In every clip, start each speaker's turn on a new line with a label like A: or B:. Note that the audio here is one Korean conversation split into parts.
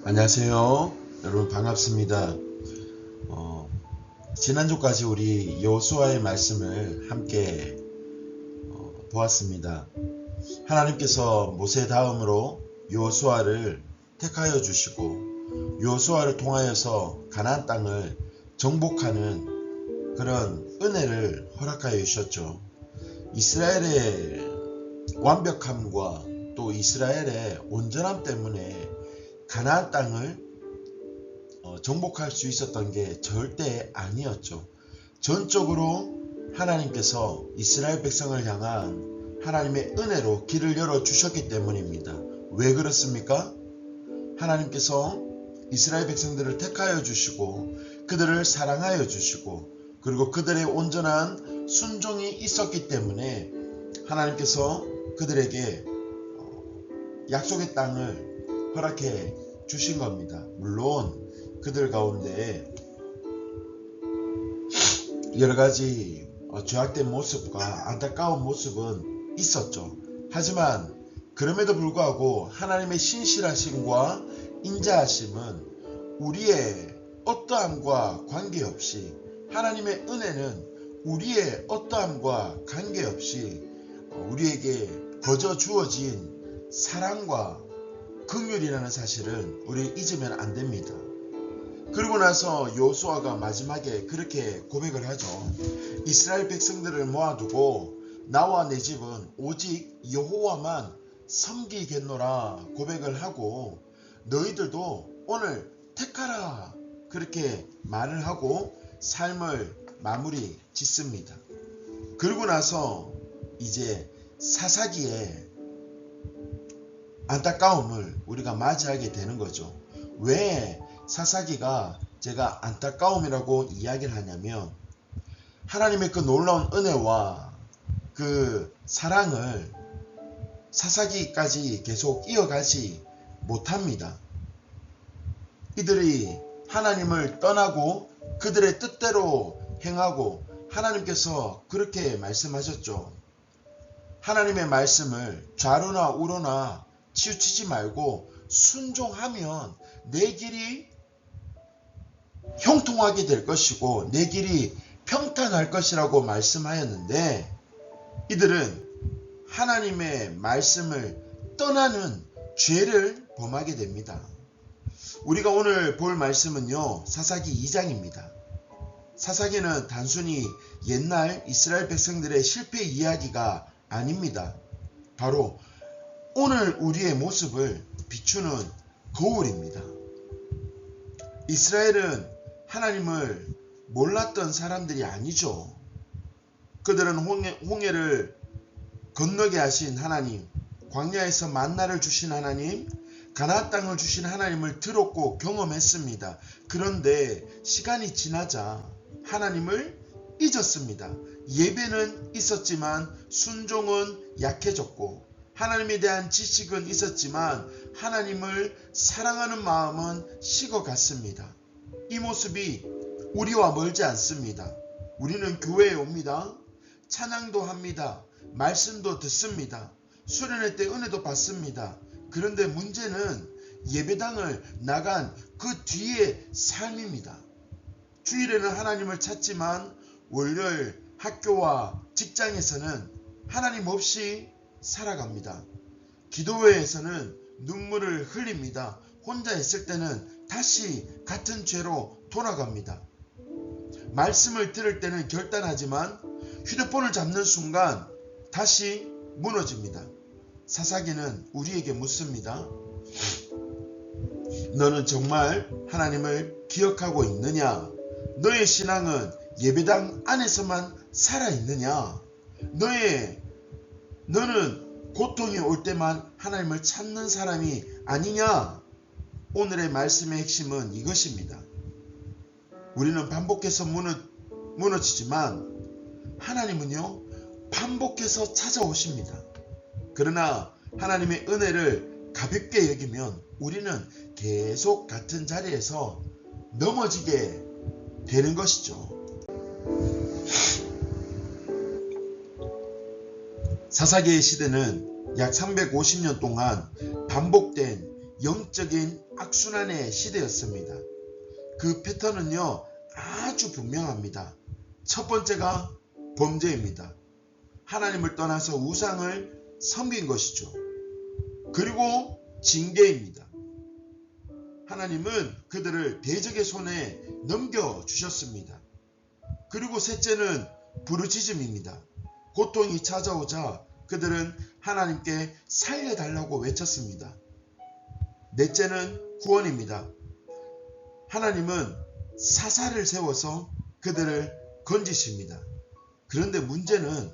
A: 안녕하세요. 여러분 반갑습니다. 지난주까지 우리 여호수아의 말씀을 함께 보았습니다. 하나님께서 모세 다음으로 여호수아를 택하여 주시고 여호수아를 통하여서 가나안 땅을 정복하는 그런 은혜를 허락하여 주셨죠. 이스라엘의 완벽함과 또 이스라엘의 온전함 때문에 가나안 땅을 정복할 수 있었던 게 절대 아니었죠. 전적으로 하나님께서 이스라엘 백성을 향한 하나님의 은혜로 길을 열어주셨기 때문입니다. 왜 그렇습니까? 하나님께서 이스라엘 백성들을 택하여 주시고 그들을 사랑하여 주시고 그리고 그들의 온전한 순종이 있었기 때문에 하나님께서 그들에게 약속의 땅을 허락해 주신 겁니다. 물론 그들 가운데 여러가지 죄악된 모습과 안타까운 모습은 있었죠. 하지만 그럼에도 불구하고 하나님의 신실하심과 인자하심은 우리의 어떠함과 관계없이, 하나님의 은혜는 우리의 어떠함과 관계없이 우리에게 거저 주어진 사랑과 긍휼이라는 사실은 우리 잊으면 안 됩니다. 그러고 나서 여호수아가 마지막에 그렇게 고백을 하죠. 이스라엘 백성들을 모아두고 나와 내 집은 오직 여호와만 섬기겠노라 고백을 하고 너희들도 오늘 택하라 그렇게 말을 하고 삶을 마무리 짓습니다. 그러고 나서 이제 사사기에 안타까움을 우리가 맞이하게 되는 거죠. 왜 사사기가 제가 안타까움이라고 이야기를 하냐면 하나님의 그 놀라운 은혜와 그 사랑을 사사기까지 계속 이어가지 못합니다. 이들이 하나님을 떠나고 그들의 뜻대로 행하고 하나님께서 그렇게 말씀하셨죠. 하나님의 말씀을 좌로나 우로나 치우치지 말고 순종하면 내 길이 형통하게 될 것이고 내 길이 평탄할 것이라고 말씀하였는데 이들은 하나님의 말씀을 떠나는 죄를 범하게 됩니다. 우리가 오늘 볼 말씀은요, 사사기 2장입니다. 사사기는 단순히 옛날 이스라엘 백성들의 실패 이야기가 아닙니다. 바로 오늘 우리의 모습을 비추는 거울입니다. 이스라엘은 하나님을 몰랐던 사람들이 아니죠. 그들은 홍해를 건너게 하신 하나님, 광야에서 만나를 주신 하나님, 가나안 땅을 주신 하나님을 들었고 경험했습니다. 그런데 시간이 지나자 하나님을 잊었습니다. 예배는 있었지만 순종은 약해졌고 하나님에 대한 지식은 있었지만 하나님을 사랑하는 마음은 식어갔습니다. 이 모습이 우리와 멀지 않습니다. 우리는 교회에 옵니다. 찬양도 합니다. 말씀도 듣습니다. 수련회 때 은혜도 받습니다. 그런데 문제는 예배당을 나간 그 뒤의 삶입니다. 주일에는 하나님을 찾지만 월요일 학교와 직장에서는 하나님 없이 살아갑니다. 기도회에서는 눈물을 흘립니다. 혼자 있을 때는 다시 같은 죄로 돌아갑니다. 말씀을 들을 때는 결단하지만 휴대폰을 잡는 순간 다시 무너집니다. 사사기는 우리에게 묻습니다. 너는 정말 하나님을 기억하고 있느냐? 너의 신앙은 예배당 안에서만 살아있느냐? 너는 고통이 올 때만 하나님을 찾는 사람이 아니냐? 오늘의 말씀의 핵심은 이것입니다. 우리는 반복해서 무너지지만 하나님은요, 반복해서 찾아오십니다. 그러나 하나님의 은혜를 가볍게 여기면 우리는 계속 같은 자리에서 넘어지게 되는 것이죠. 사사기의 시대는 약 350년 동안 반복된 영적인 악순환의 시대였습니다. 그 패턴은요 아주 분명합니다. 첫 번째가 범죄입니다. 하나님을 떠나서 우상을 섬긴 것이죠. 그리고 징계입니다. 하나님은 그들을 대적의 손에 넘겨주셨습니다. 그리고 셋째는 부르짖음입니다. 고통이 찾아오자 그들은 하나님께 살려달라고 외쳤습니다. 넷째는 구원입니다. 하나님은 사사를 세워서 그들을 건지십니다. 그런데 문제는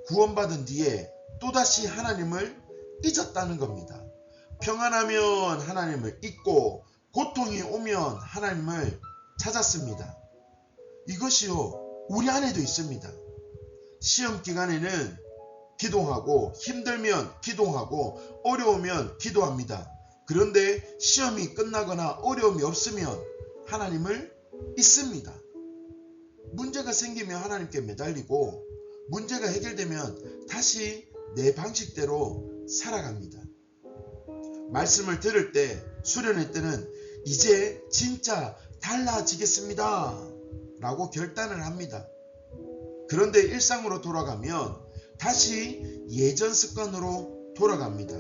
A: 구원받은 뒤에 또다시 하나님을 잊었다는 겁니다. 평안하면 하나님을 잊고 고통이 오면 하나님을 찾았습니다. 이것이요 우리 안에도 있습니다. 시험 기간에는 기도하고 힘들면 기도하고 어려우면 기도합니다. 그런데 시험이 끝나거나 어려움이 없으면 하나님을 잊습니다. 문제가 생기면 하나님께 매달리고 문제가 해결되면 다시 내 방식대로 살아갑니다. 말씀을 들을 때, 수련회 때는 이제 진짜 달라지겠습니다 라고 결단을 합니다. 그런데 일상으로 돌아가면 다시 예전 습관으로 돌아갑니다.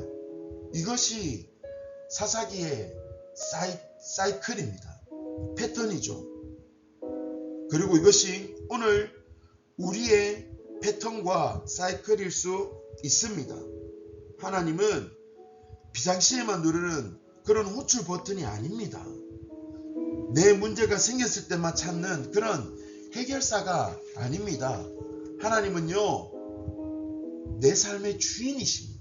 A: 이것이 사사기의 사이클입니다. 패턴이죠. 그리고 이것이 오늘 우리의 패턴과 사이클일 수 있습니다. 하나님은 비상시에만 누르는 그런 호출 버튼이 아닙니다. 내 문제가 생겼을 때만 찾는 그런 해결사가 아닙니다. 하나님은요, 내 삶의 주인이십니다.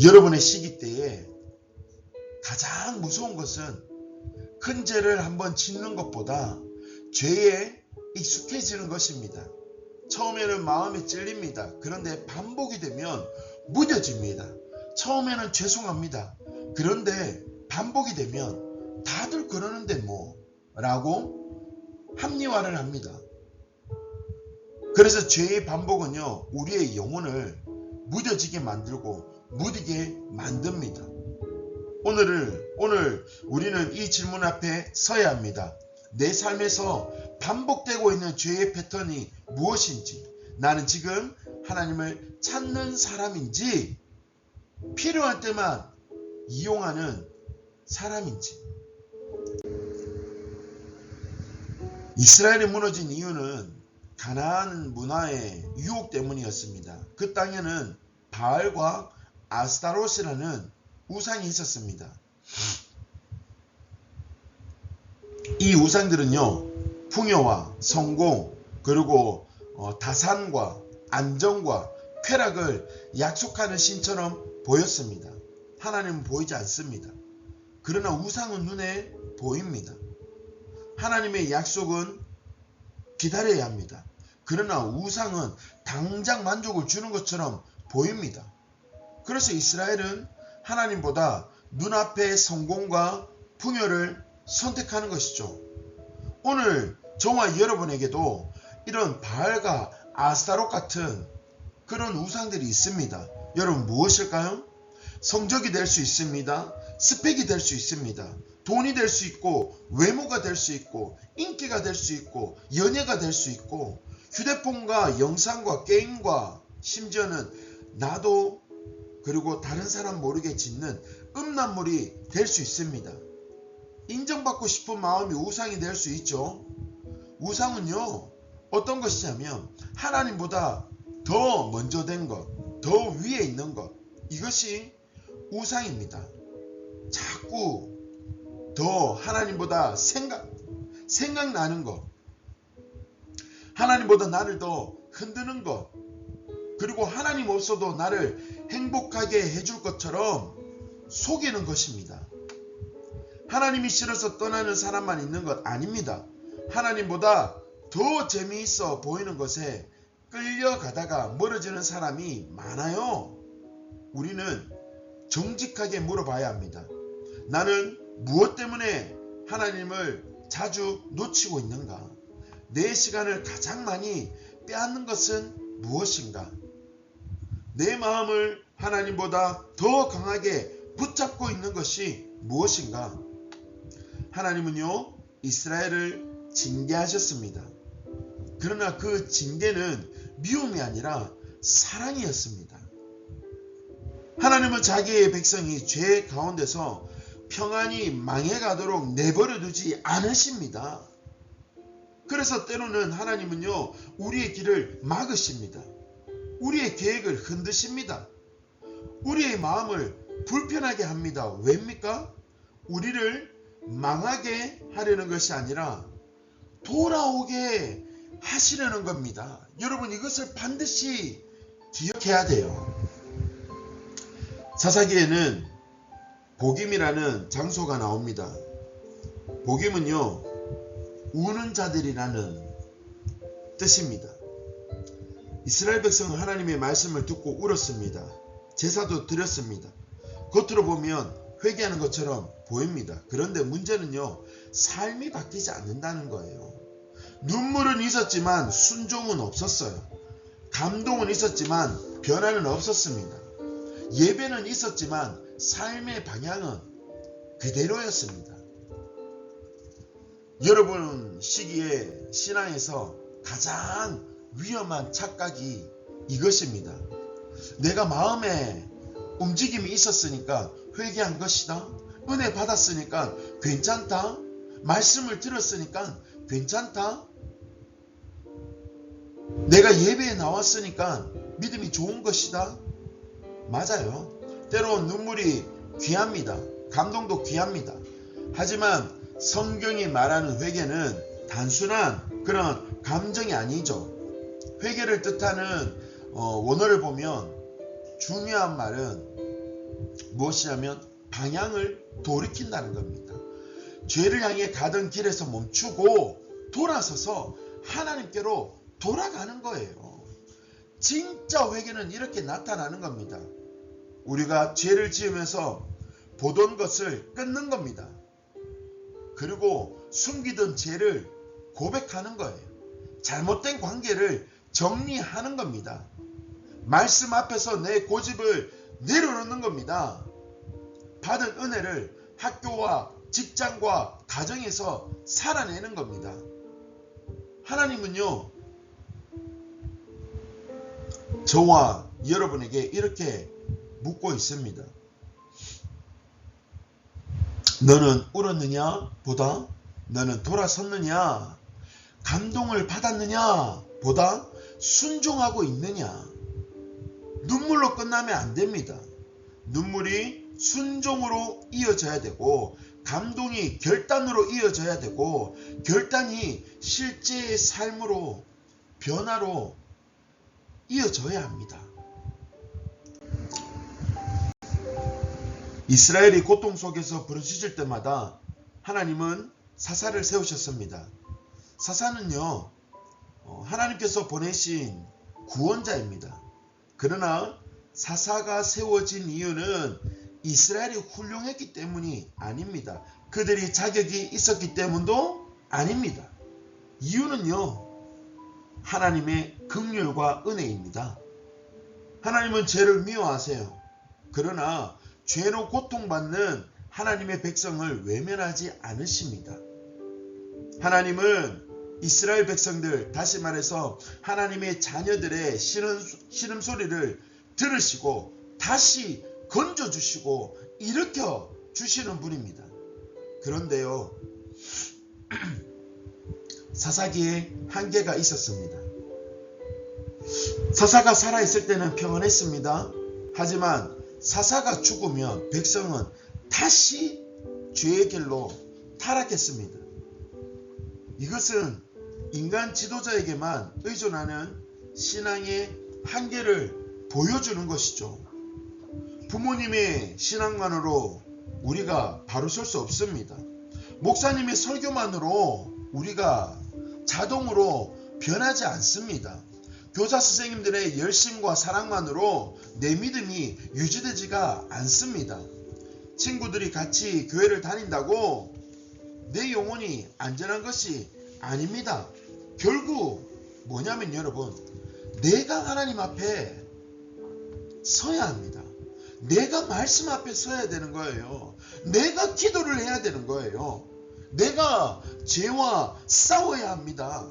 A: 여러분의 시기 때에 가장 무서운 것은 큰 죄를 한번 짓는 것보다 죄에 익숙해지는 것입니다. 처음에는 마음이 찔립니다. 그런데 반복이 되면 무뎌집니다. 처음에는 죄송합니다. 그런데 반복이 되면 다들 그러는데 뭐 라고 합리화를 합니다. 그래서 죄의 반복은요 우리의 영혼을 무뎌지게 만들고 무디게 만듭니다. 오늘 우리는 이 질문 앞에 서야 합니다. 내 삶에서 반복되고 있는 죄의 패턴이 무엇인지, 나는 지금 하나님을 찾는 사람인지, 필요할 때만 이용하는 사람인지. 이스라엘이 무너진 이유는 가나안 문화의 유혹 때문이었습니다. 그 땅에는 바알과 아스타롯이라는 우상이 있었습니다. 이 우상들은요 풍요와 성공 그리고 다산과 안정과 쾌락을 약속하는 신처럼 보였습니다. 하나님은 보이지 않습니다. 그러나 우상은 눈에 보입니다. 하나님의 약속은 기다려야 합니다. 그러나 우상은 당장 만족을 주는 것처럼 보입니다. 그래서 이스라엘은 하나님보다 눈앞의 성공과 풍요를 선택하는 것이죠. 오늘 저와 여러분에게도 이런 바알과 아스타롯 같은 그런 우상들이 있습니다. 여러분 무엇일까요? 성적이 될 수 있습니다. 스펙이 될 수 있습니다. 돈이 될 수 있고 외모가 될 수 있고 인기가 될 수 있고 연예가 될 수 있고 휴대폰과 영상과 게임과 심지어는 나도 그리고 다른 사람 모르게 짓는 음란물이 될 수 있습니다. 인정받고 싶은 마음이 우상이 될 수 있죠. 우상은요 어떤 것이냐면 하나님보다 더 먼저 된 것, 더 위에 있는 것, 이것이 우상입니다. 자꾸 더 하나님보다 생각나는 것, 하나님보다 나를 더 흔드는 것, 그리고 하나님 없어도 나를 행복하게 해줄 것처럼 속이는 것입니다. 하나님이 싫어서 떠나는 사람만 있는 것 아닙니다. 하나님보다 더 재미있어 보이는 것에 끌려가다가 멀어지는 사람이 많아요. 우리는 정직하게 물어봐야 합니다. 나는 무엇 때문에 하나님을 자주 놓치고 있는가? 내 시간을 가장 많이 빼앗는 것은 무엇인가? 내 마음을 하나님보다 더 강하게 붙잡고 있는 것이 무엇인가? 하나님은요, 이스라엘을 징계하셨습니다. 그러나 그 징계는 미움이 아니라 사랑이었습니다. 하나님은 자기의 백성이 죄 가운데서 평안히 망해가도록 내버려 두지 않으십니다. 그래서 때로는 하나님은요, 우리의 길을 막으십니다. 우리의 계획을 흔드십니다. 우리의 마음을 불편하게 합니다. 왜입니까? 우리를 망하게 하려는 것이 아니라 돌아오게 하시려는 겁니다. 여러분, 이것을 반드시 기억해야 돼요. 사사기에는 복임이라는 장소가 나옵니다. 복임은요, 우는 자들이라는 뜻입니다. 이스라엘 백성은 하나님의 말씀을 듣고 울었습니다. 제사도 드렸습니다. 겉으로 보면 회개하는 것처럼 보입니다. 그런데 문제는요, 삶이 바뀌지 않는다는 거예요. 눈물은 있었지만 순종은 없었어요. 감동은 있었지만 변화는 없었습니다. 예배는 있었지만 삶의 방향은 그대로였습니다. 여러분 시기에 신앙에서 가장 위험한 착각이 이것입니다. 내가 마음에 움직임이 있었으니까 회개한 것이다. 은혜 받았으니까 괜찮다. 말씀을 들었으니까 괜찮다. 내가 예배에 나왔으니까 믿음이 좋은 것이다. 맞아요. 때론 눈물이 귀합니다. 감동도 귀합니다. 하지만 성경이 말하는 회개는 단순한 그런 감정이 아니죠. 회개를 뜻하는 원어를 보면 중요한 말은 무엇이냐면 방향을 돌이킨다는 겁니다. 죄를 향해 가던 길에서 멈추고 돌아서서 하나님께로 돌아가는 거예요. 진짜 회개는 이렇게 나타나는 겁니다. 우리가 죄를 지으면서 보던 것을 끊는 겁니다. 그리고 숨기던 죄를 고백하는 거예요. 잘못된 관계를 정리하는 겁니다. 말씀 앞에서 내 고집을 내려놓는 겁니다. 받은 은혜를 학교와 직장과 가정에서 살아내는 겁니다. 하나님은요, 저와 여러분에게 이렇게 묻고 있습니다. 너는 울었느냐? 보다 너는 돌아섰느냐? 감동을 받았느냐? 보다 순종하고 있느냐? 눈물로 끝나면 안 됩니다. 눈물이 순종으로 이어져야 되고, 감동이 결단으로 이어져야 되고, 결단이 실제의 삶으로, 변화로 이어져야 합니다. 이스라엘이 고통 속에서 부르짖을 때마다 하나님은 사사를 세우셨습니다. 사사는요, 하나님께서 보내신 구원자입니다. 그러나 사사가 세워진 이유는 이스라엘이 훌륭했기 때문이 아닙니다. 그들이 자격이 있었기 때문도 아닙니다. 이유는요, 하나님의 긍휼과 은혜입니다. 하나님은 죄를 미워하세요. 그러나 죄로 고통받는 하나님의 백성을 외면하지 않으십니다. 하나님은 이스라엘 백성들, 다시 말해서 하나님의 자녀들의 신음소리를 들으시고 다시 건져주시고 일으켜 주시는 분입니다. 그런데요, 사사기에 한계가 있었습니다. 사사가 살아있을 때는 평안했습니다. 하지만 사사가 죽으면 백성은 다시 죄의 길로 타락했습니다. 이것은 인간 지도자에게만 의존하는 신앙의 한계를 보여주는 것이죠. 부모님의 신앙만으로 우리가 바로 설 수 없습니다. 목사님의 설교만으로 우리가 자동으로 변하지 않습니다. 교사 선생님들의 열심과 사랑만으로 내 믿음이 유지되지가 않습니다. 친구들이 같이 교회를 다닌다고 내 영혼이 안전한 것이 아닙니다. 결국 뭐냐면 여러분, 내가 하나님 앞에 서야 합니다. 내가 말씀 앞에 서야 되는 거예요. 내가 기도를 해야 되는 거예요. 내가 죄와 싸워야 합니다.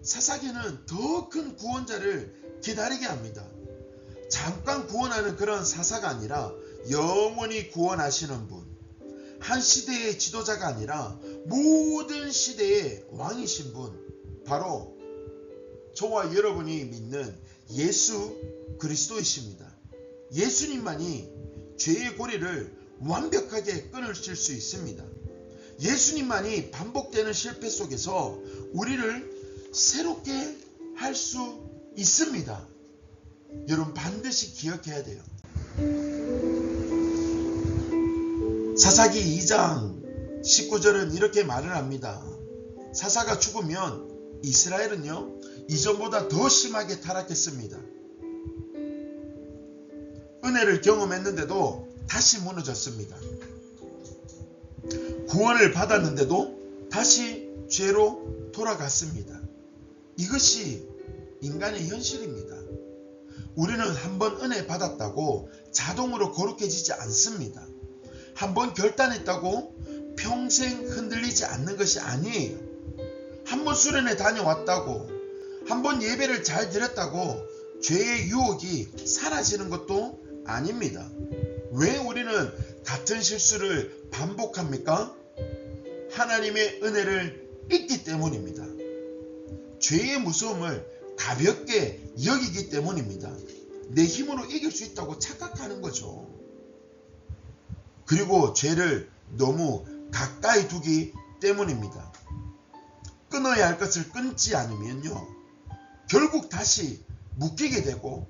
A: 사사기는 더 큰 구원자를 기다리게 합니다. 잠깐 구원하는 그런 사사가 아니라 영원히 구원하시는 분, 한 시대의 지도자가 아니라 모든 시대의 왕이신 분, 바로 저와 여러분이 믿는 예수 그리스도이십니다. 예수님만이 죄의 고리를 완벽하게 끊으실 수 있습니다. 예수님만이 반복되는 실패 속에서 우리를 새롭게 할 수 있습니다. 여러분 반드시 기억해야 돼요. 사사기 2장 19절은 이렇게 말을 합니다. 사사가 죽으면 이스라엘은요, 이전보다 더 심하게 타락했습니다. 은혜를 경험했는데도 다시 무너졌습니다. 구원을 받았는데도 다시 죄로 돌아갔습니다. 이것이 인간의 현실입니다. 우리는 한번 은혜 받았다고 자동으로 거룩해지지 않습니다. 한번 결단했다고 평생 흔들리지 않는 것이 아니에요. 한번 수련회 다녀왔다고, 한번 예배를 잘 드렸다고 죄의 유혹이 사라지는 것도 아닙니다. 왜 우리는 같은 실수를 반복합니까? 하나님의 은혜를 잊기 때문입니다. 죄의 무서움을 가볍게 여기기 때문입니다. 내 힘으로 이길 수 있다고 착각하는 거죠. 그리고 죄를 너무 가까이 두기 때문입니다. 끊어야 할 것을 끊지 않으면요, 결국 다시 묶이게 되고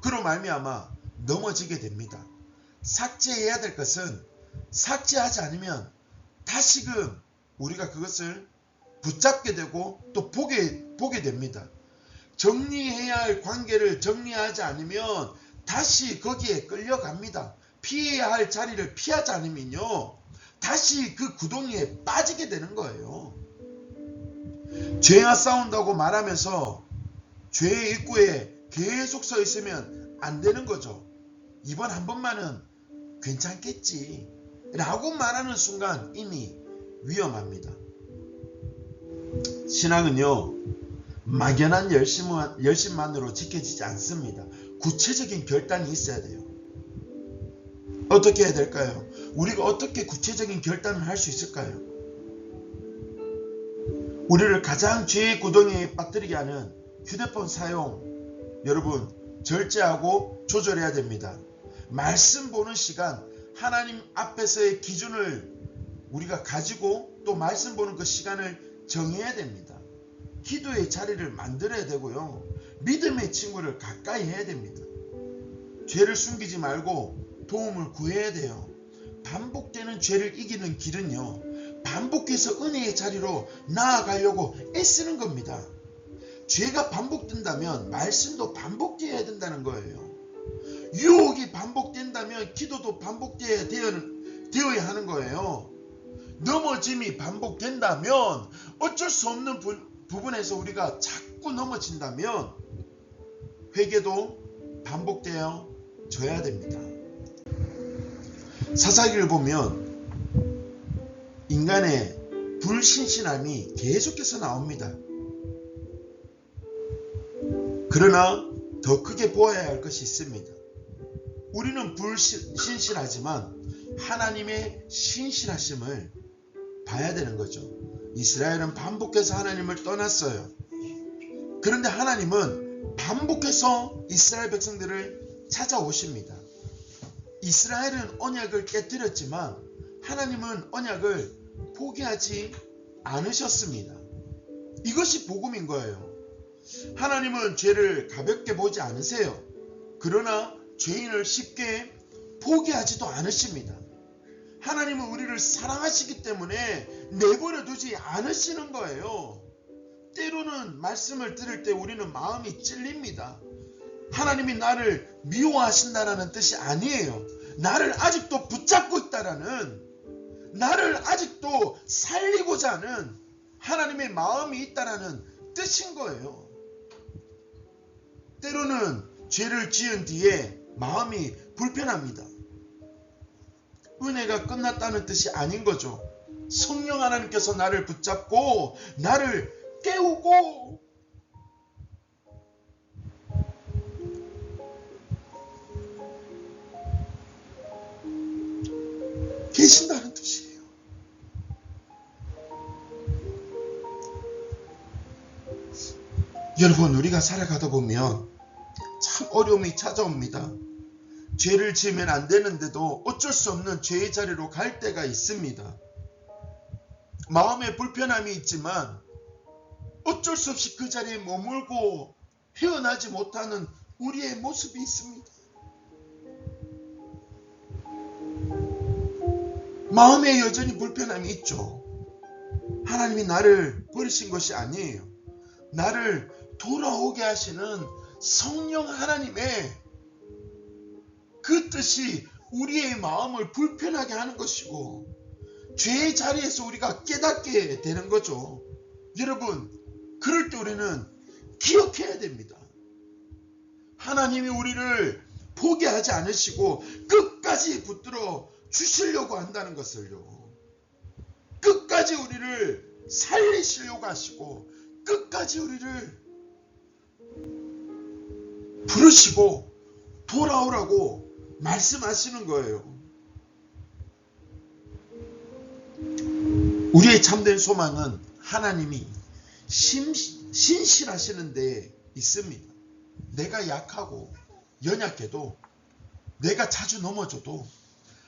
A: 그로 말미암아 넘어지게 됩니다. 삭제해야 될 것은 삭제하지 않으면 다시금 우리가 그것을 붙잡게 되고 또 보게 됩니다. 정리해야 할 관계를 정리하지 않으면 다시 거기에 끌려갑니다. 피해야 할 자리를 피하지 않으면요, 다시 그 구덩이에 빠지게 되는 거예요. 죄와 싸운다고 말하면서 죄의 입구에 계속 서 있으면 안 되는 거죠. 이번 한 번만은 괜찮겠지 라고 말하는 순간 이미 위험합니다. 신앙은요, 막연한 열심만으로 지켜지지 않습니다. 구체적인 결단이 있어야 돼요. 어떻게 해야 될까요? 우리가 어떻게 구체적인 결단을 할 수 있을까요? 우리를 가장 죄의 구덩이에 빠뜨리게 하는 휴대폰 사용, 여러분 절제하고 조절해야 됩니다. 말씀 보는 시간, 하나님 앞에서의 기준을 우리가 가지고 또 말씀 보는 그 시간을 정해야 됩니다. 기도의 자리를 만들어야 되고요, 믿음의 친구를 가까이 해야 됩니다. 죄를 숨기지 말고 도움을 구해야 돼요. 반복되는 죄를 이기는 길은요, 반복해서 은혜의 자리로 나아가려고 애쓰는 겁니다. 죄가 반복된다면 말씀도 반복되어야 된다는 거예요. 유혹이 반복된다면 기도도 반복되어야 하는 거예요. 넘어짐이 반복된다면, 어쩔 수 없는 부분에서 우리가 자꾸 넘어진다면 회개도 반복되어져야 됩니다. 사사기를 보면 인간의 불신신함이 계속해서 나옵니다. 그러나 더 크게 보아야 할 것이 있습니다. 우리는 불신실하지만 하나님의 신실하심을 봐야 되는 거죠. 이스라엘은 반복해서 하나님을 떠났어요. 그런데 하나님은 반복해서 이스라엘 백성들을 찾아오십니다. 이스라엘은 언약을 깨뜨렸지만 하나님은 언약을 포기하지 않으셨습니다. 이것이 복음인 거예요. 하나님은 죄를 가볍게 보지 않으세요. 그러나 죄인을 쉽게 포기하지도 않으십니다. 하나님은 우리를 사랑하시기 때문에 내버려 두지 않으시는 거예요. 때로는 말씀을 들을 때 우리는 마음이 찔립니다. 하나님이 나를 미워하신다는 뜻이 아니에요. 나를 아직도 붙잡고 있다라는, 나를 아직도 살리고자 하는 하나님의 마음이 있다라는 뜻인 거예요. 때로는 죄를 지은 뒤에 마음이 불편합니다. 은혜가 끝났다는 뜻이 아닌 거죠. 성령 하나님께서 나를 붙잡고 나를 깨우고 계신다는 뜻이에요. 여러분, 우리가 살아가다 보면 참 어려움이 찾아옵니다. 죄를 지으면 안 되는데도 어쩔 수 없는 죄의 자리로 갈 때가 있습니다. 마음에 불편함이 있지만 어쩔 수 없이 그 자리에 머물고 헤어나지 못하는 우리의 모습이 있습니다. 마음에 여전히 불편함이 있죠. 하나님이 나를 버리신 것이 아니에요. 나를 돌아오게 하시는 성령 하나님의 그 뜻이 우리의 마음을 불편하게 하는 것이고, 죄의 자리에서 우리가 깨닫게 되는 거죠. 여러분, 그럴 때 우리는 기억해야 됩니다. 하나님이 우리를 포기하지 않으시고 끝까지 붙들어 주시려고 한다는 것을요. 끝까지 우리를 살리시려고 하시고 끝까지 우리를 부르시고 돌아오라고 말씀하시는 거예요. 우리의 참된 소망은 하나님이 신실하시는 데 있습니다. 내가 약하고 연약해도, 내가 자주 넘어져도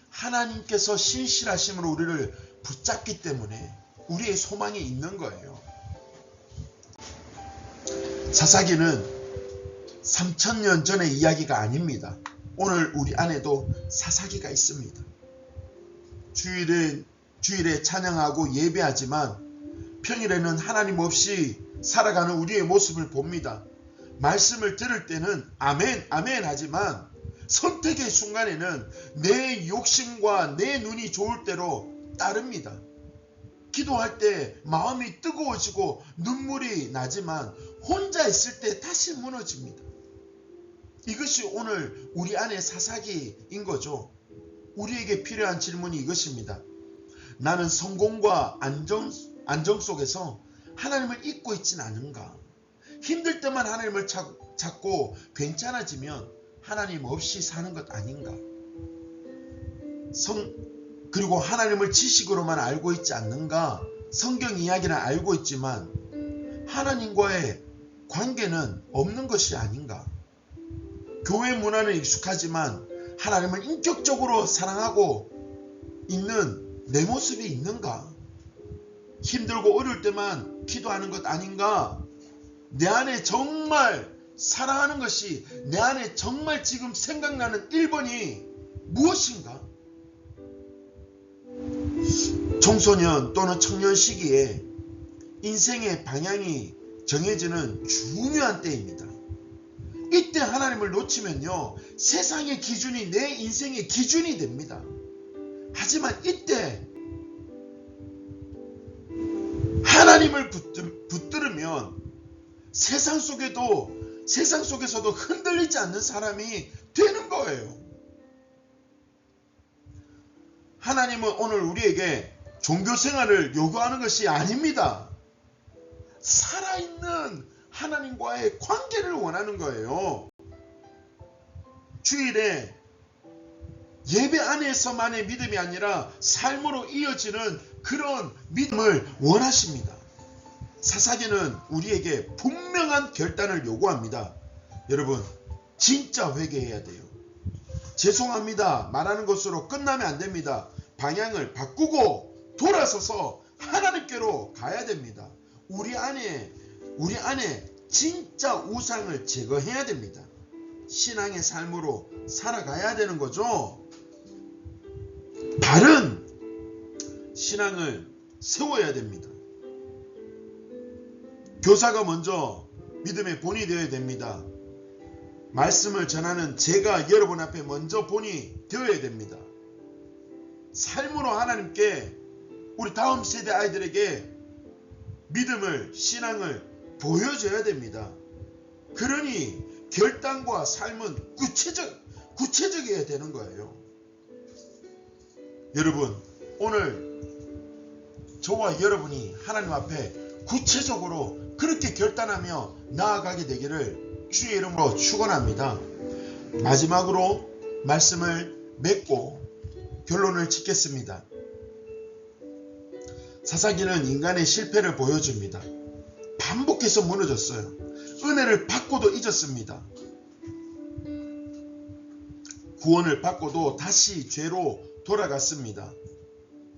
A: 하나님께서 신실하심으로 우리를 붙잡기 때문에 우리의 소망이 있는 거예요. 사사기는 3000년 전의 이야기가 아닙니다. 오늘 우리 안에도 사사기가 있습니다. 주일에 찬양하고 예배하지만 평일에는 하나님 없이 살아가는 우리의 모습을 봅니다. 말씀을 들을 때는 아멘 아멘 하지만 선택의 순간에는 내 욕심과 내 눈이 좋을 대로 따릅니다. 기도할 때 마음이 뜨거워지고 눈물이 나지만 혼자 있을 때 다시 무너집니다. 이것이 오늘 우리 안의 사사기인 거죠. 우리에게 필요한 질문이 이것입니다. 나는 성공과 안정 속에서 하나님을 잊고 있진 않은가? 힘들 때만 하나님을 찾고 괜찮아지면 하나님 없이 사는 것 아닌가? 그리고 하나님을 지식으로만 알고 있지 않는가? 성경 이야기는 알고 있지만 하나님과의 관계는 없는 것이 아닌가? 교회 문화는 익숙하지만 하나님을 인격적으로 사랑하고 있는 내 모습이 있는가? 힘들고 어려울 때만 기도하는 것 아닌가? 내 안에 정말 사랑하는 것이, 내 안에 정말 지금 생각나는 1번이 무엇인가? 청소년 또는 청년 시기에 인생의 방향이 정해지는 중요한 때입니다. 이때 하나님을 놓치면요, 세상의 기준이 내 인생의 기준이 됩니다. 하지만 이때 하나님을 붙들으면 세상 속에서도 흔들리지 않는 사람이 되는 거예요. 하나님은 오늘 우리에게 종교 생활을 요구하는 것이 아닙니다. 살아있는 하나님과의 관계를 원하는 거예요. 주일에 예배 안에서만의 믿음이 아니라 삶으로 이어지는 그런 믿음을 원하십니다. 사사기는 우리에게 분명한 결단을 요구합니다. 여러분, 진짜 회개해야 돼요. 죄송합니다 말하는 것으로 끝나면 안 됩니다. 방향을 바꾸고 돌아서서 하나님께로 가야 됩니다. 우리 안에 진짜 우상을 제거해야 됩니다. 신앙의 삶으로 살아가야 되는 거죠. 바른 신앙을 세워야 됩니다. 교사가 먼저 믿음의 본이 되어야 됩니다. 말씀을 전하는 제가 여러분 앞에 먼저 본이 되어야 됩니다. 삶으로 하나님께 우리 다음 세대 아이들에게 믿음을, 신앙을 보여줘야 됩니다. 그러니 결단과 삶은 구체적이어야 되는 거예요. 여러분, 오늘 저와 여러분이 하나님 앞에 구체적으로 그렇게 결단하며 나아가게 되기를 주의 이름으로 축원합니다. 마지막으로 말씀을 맺고 결론을 짓겠습니다. 사사기는 인간의 실패를 보여줍니다. 반복해서 무너졌어요. 은혜를 받고도 잊었습니다. 구원을 받고도 다시 죄로 돌아갔습니다.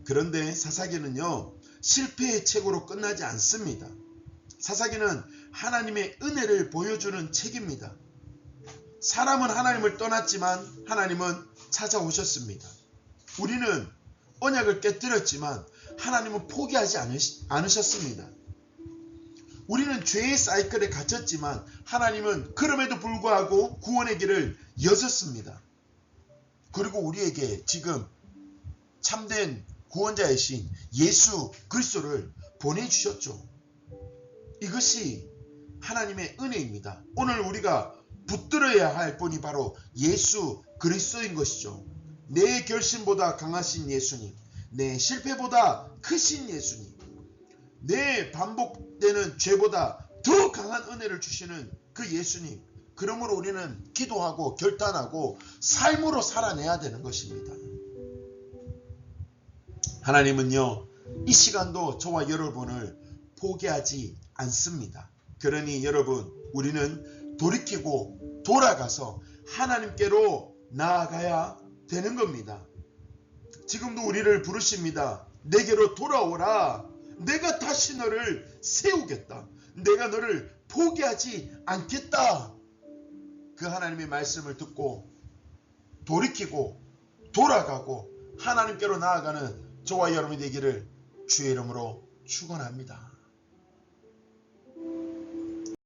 A: 그런데 사사기는요, 실패의 책으로 끝나지 않습니다. 사사기는 하나님의 은혜를 보여주는 책입니다. 사람은 하나님을 떠났지만 하나님은 찾아오셨습니다. 우리는 언약을 깨뜨렸지만 하나님은 포기하지 않으셨습니다. 우리는 죄의 사이클에 갇혔지만 하나님은 그럼에도 불구하고 구원의 길을 여셨습니다. 그리고 우리에게 지금 참된 구원자이신 예수 그리스도를 보내주셨죠. 이것이 하나님의 은혜입니다. 오늘 우리가 붙들어야 할 분이 바로 예수 그리스도인 것이죠. 내 결심보다 강하신 예수님, 내 실패보다 크신 예수님, 내 반복되는 죄보다 더 강한 은혜를 주시는 그 예수님. 그러므로 우리는 기도하고 결단하고 삶으로 살아내야 되는 것입니다. 하나님은요, 이 시간도 저와 여러분을 포기하지 않습니다. 그러니 여러분, 우리는 돌이키고 돌아가서 하나님께로 나아가야 되는 겁니다. 지금도 우리를 부르십니다. 내게로 돌아오라. 내가 다시 너를 세우겠다. 내가 너를 포기하지 않겠다. 그 하나님의 말씀을 듣고 돌이키고 돌아가고 하나님께로 나아가는 저와 여러분이 되기를 주의 이름으로 축원합니다.